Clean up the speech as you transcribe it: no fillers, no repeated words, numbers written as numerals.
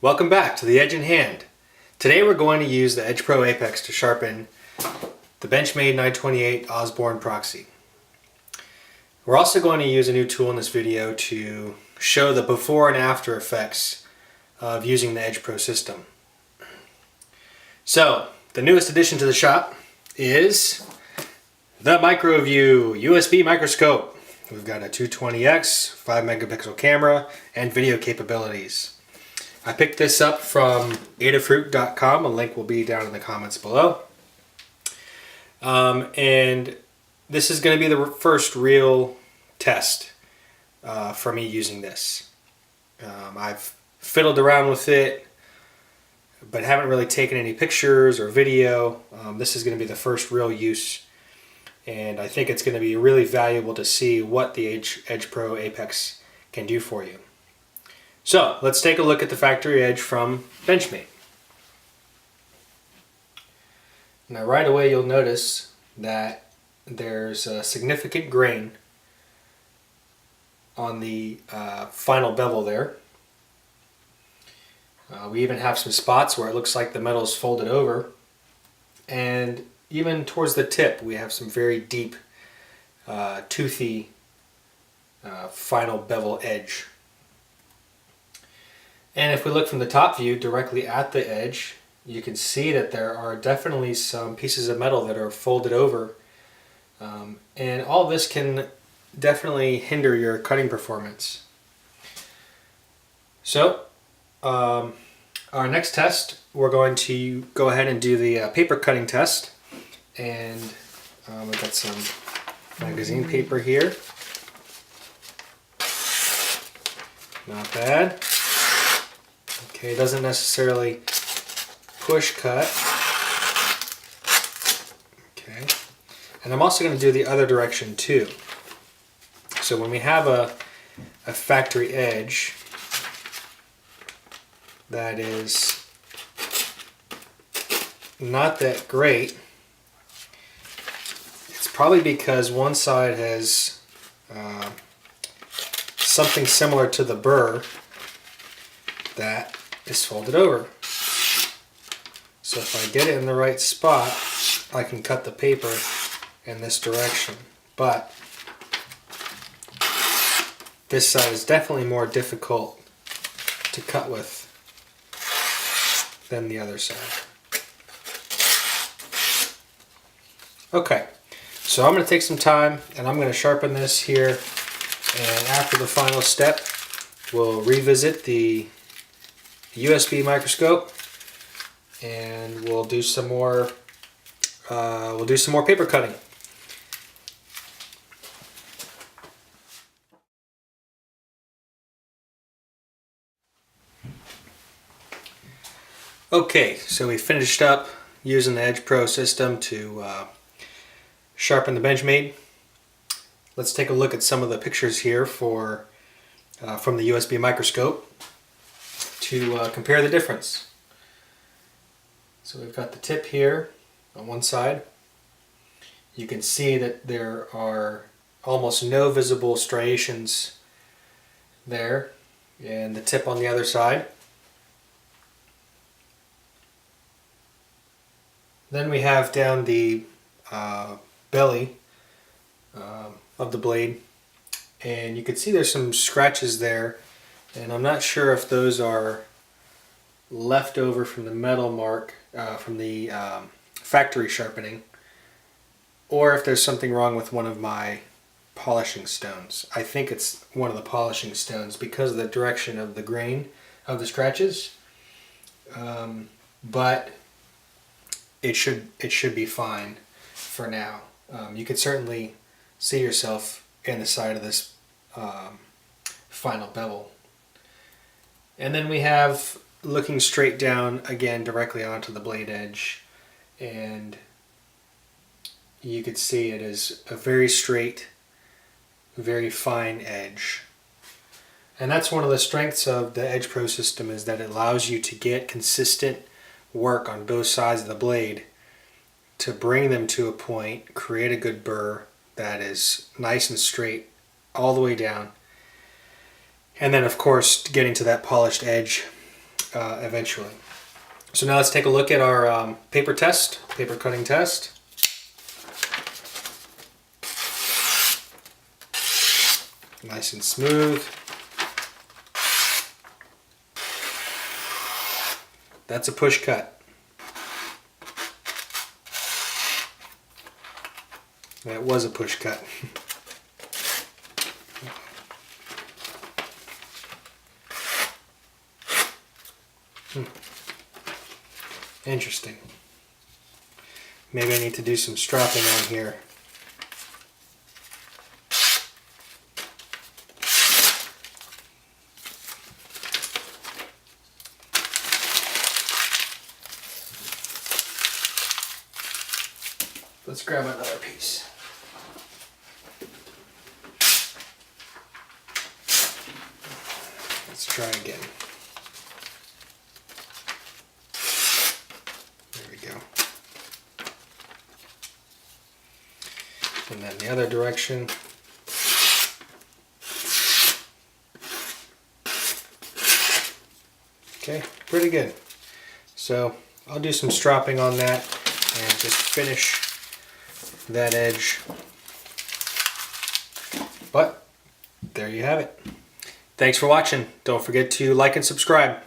Welcome back to the Edge in Hand. Today we're going to use the Edgepro Apex to sharpen the Benchmade 928 Osborne proxy. We're also going to use a new tool in this video to show the before and after effects of using the Edgepro system. So, the newest addition to the shop is the Microview USB microscope. We've got a 220x, 5 megapixel camera, and video capabilities. I picked this up from adafruit.com. A link will be down in the comments below. And this is going to be the first real test for me using this. I've fiddled around with it, but haven't really taken any pictures or video. This is going to be the first real use, and I think it's going to be really valuable to see what the Edgepro Apex can do for you. So let's take a look at the factory edge from Benchmade. Now right away you'll notice that there's a significant grain on the final bevel there. We even have some spots where it looks like the metal is folded over, and even towards the tip we have some very deep toothy final bevel edge. And if we look from the top view directly at the edge, you can see that there are definitely some pieces of metal that are folded over, and all this can definitely hinder your cutting performance. So our next test, we're going to go ahead and do the paper cutting test, and we've got some magazine paper here. Not bad. Okay, it doesn't necessarily push cut. Okay, and I'm also going to do the other direction too. So when we have a factory edge that is not that great, it's probably because one side has something similar to the burr that is folded over. So if I get it in the right spot, I can cut the paper in this direction. But this side is definitely more difficult to cut with than the other side. Okay, so I'm going to take some time and I'm going to sharpen this here, and after the final step we'll revisit the USB microscope and we'll do some more paper cutting. Okay, so we finished up using the Edgepro system to sharpen the Benchmade. Let's take a look at some of the pictures here from the USB microscope to compare the difference. So we've got the tip here on one side. You can see that there are almost no visible striations there, and the tip on the other side. Then we have down the belly of the blade, and you can see there's some scratches there, and I'm not sure if those are left over from the metal mark from the factory sharpening, or if there's something wrong with one of my polishing stones. I think it's one of the polishing stones because of the direction of the grain of the scratches, but it should be fine for now. You can certainly see yourself in the side of this final bevel. And then we have looking straight down again directly onto the blade edge, and you can see it is a very straight, very fine edge. And that's one of the strengths of the Edgepro system, is that it allows you to get consistent work on both sides of the blade to bring them to a point, create a good burr that is nice and straight all the way down, and then of course getting to that polished edge eventually. So now let's take a look at our paper cutting test. Nice and smooth. That's a push cut. That was a push cut. Interesting. Maybe I need to do some strapping on here. Let's grab another piece. Let's try again. There we go. And then the other direction. Okay, pretty good. So I'll do some stropping on that and just finish that edge. But there you have it. Thanks for watching. Don't forget to like and subscribe.